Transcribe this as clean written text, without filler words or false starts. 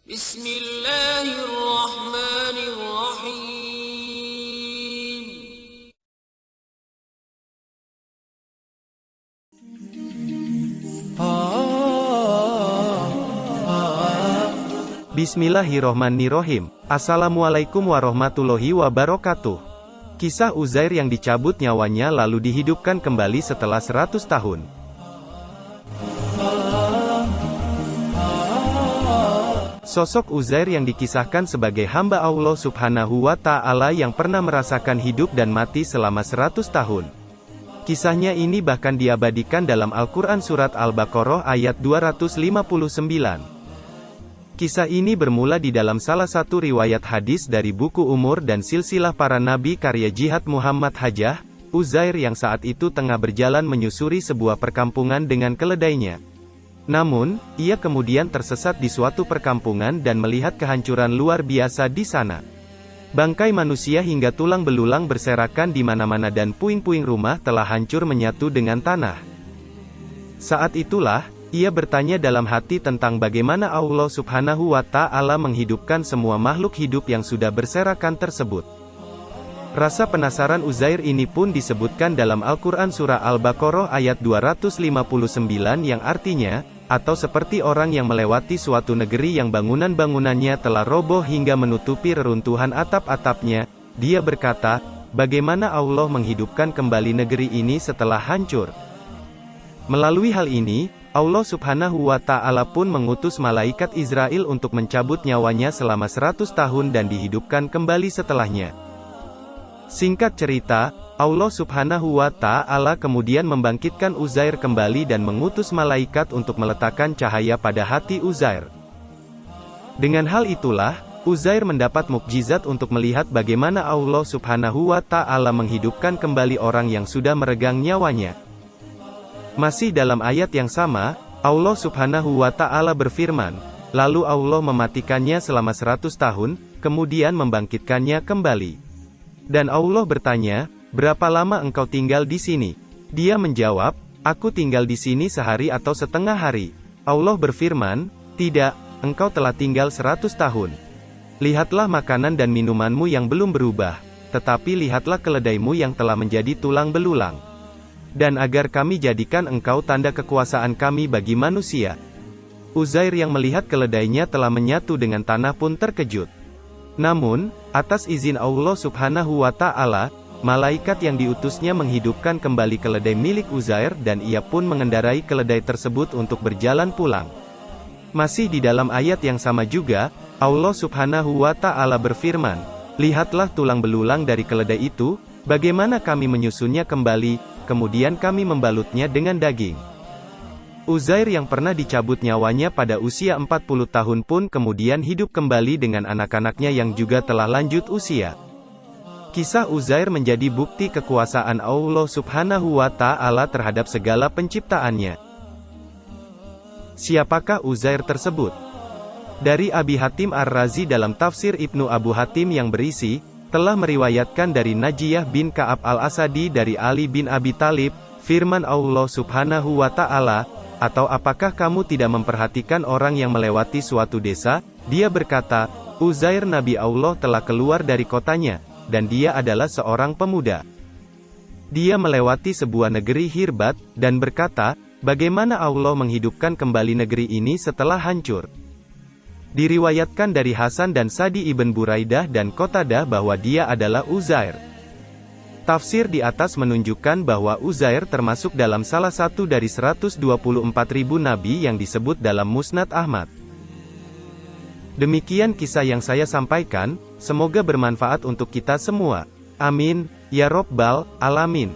Bismillahirrahmanirrahim. Bismillahirrohmanirrohim. Assalamualaikum warahmatullahi wabarakatuh. Kisah Uzair yang dicabut nyawanya lalu dihidupkan kembali setelah 100 tahun. Sosok Uzair yang dikisahkan sebagai hamba Allah Subhanahu wa Ta'ala yang pernah merasakan hidup dan mati selama 100 tahun. Kisahnya ini bahkan diabadikan dalam Al-Quran Surat Al-Baqarah ayat 259. Kisah ini bermula di dalam salah satu riwayat hadis dari buku Umur dan Silsilah Para Nabi karya Jihad Muhammad Hajjah, Uzair yang saat itu tengah berjalan menyusuri sebuah perkampungan dengan keledainya. Namun, ia kemudian tersesat di suatu perkampungan dan melihat kehancuran luar biasa di sana. Bangkai manusia hingga tulang belulang berserakan di mana-mana dan puing-puing rumah telah hancur menyatu dengan tanah. Saat itulah, ia bertanya dalam hati tentang bagaimana Allah Subhanahu wa Ta'ala menghidupkan semua makhluk hidup yang sudah berserakan tersebut. Rasa penasaran Uzair ini pun disebutkan dalam Al-Quran Surah Al-Baqarah ayat 259 yang artinya, atau seperti orang yang melewati suatu negeri yang bangunan-bangunannya telah roboh hingga menutupi reruntuhan atap-atapnya, dia berkata, bagaimana Allah menghidupkan kembali negeri ini setelah hancur? Melalui hal ini, Allah Subhanahu wa Ta'ala pun mengutus malaikat Israel untuk mencabut nyawanya selama 100 tahun dan dihidupkan kembali setelahnya. Singkat cerita, Allah Subhanahu wa Ta'ala kemudian membangkitkan Uzair kembali dan mengutus malaikat untuk meletakkan cahaya pada hati Uzair. Dengan hal itulah, Uzair mendapat mukjizat untuk melihat bagaimana Allah Subhanahu wa Ta'ala menghidupkan kembali orang yang sudah meregang nyawanya. Masih dalam ayat yang sama, Allah Subhanahu wa Ta'ala berfirman, lalu Allah mematikannya selama 100 tahun, kemudian membangkitkannya kembali. Dan Allah bertanya, berapa lama engkau tinggal di sini? Dia menjawab, aku tinggal di sini sehari atau setengah hari. Allah berfirman, tidak, engkau telah tinggal 100 tahun. Lihatlah makanan dan minumanmu yang belum berubah, tetapi lihatlah keledaimu yang telah menjadi tulang belulang. Dan agar kami jadikan engkau tanda kekuasaan kami bagi manusia. Uzair yang melihat keledainya telah menyatu dengan tanah pun terkejut. Namun, atas izin Allah Subhanahu wa Ta'ala, malaikat yang diutusnya menghidupkan kembali keledai milik Uzair dan ia pun mengendarai keledai tersebut untuk berjalan pulang. Masih di dalam ayat yang sama juga, Allah Subhanahu wa Ta'ala berfirman, lihatlah tulang belulang dari keledai itu, bagaimana kami menyusunnya kembali, kemudian kami membalutnya dengan daging. Uzair yang pernah dicabut nyawanya pada usia 40 tahun pun kemudian hidup kembali dengan anak-anaknya yang juga telah lanjut usia. Kisah Uzair menjadi bukti kekuasaan Allah Subhanahu wa Ta'ala terhadap segala penciptaannya. Siapakah Uzair tersebut? Dari Abi Hatim Ar-Razi dalam tafsir Ibnu Abu Hatim yang berisi, telah meriwayatkan dari Najiyah bin Ka'ab Al-Asadi dari Ali bin Abi Thalib, firman Allah Subhanahu wa Ta'ala, atau apakah kamu tidak memperhatikan orang yang melewati suatu desa? Dia berkata, Uzair Nabi Allah telah keluar dari kotanya, dan dia adalah seorang pemuda. Dia melewati sebuah negeri Hirbat, dan berkata, bagaimana Allah menghidupkan kembali negeri ini setelah hancur? Diriwayatkan dari Hasan dan Sadi ibn Buraidah dan Qatadah bahwa dia adalah Uzair. Tafsir di atas menunjukkan bahwa Uzair termasuk dalam salah satu dari 124.000 nabi yang disebut dalam Musnad Ahmad. Demikian kisah yang saya sampaikan, semoga bermanfaat untuk kita semua. Amin, ya Rabbal Alamin.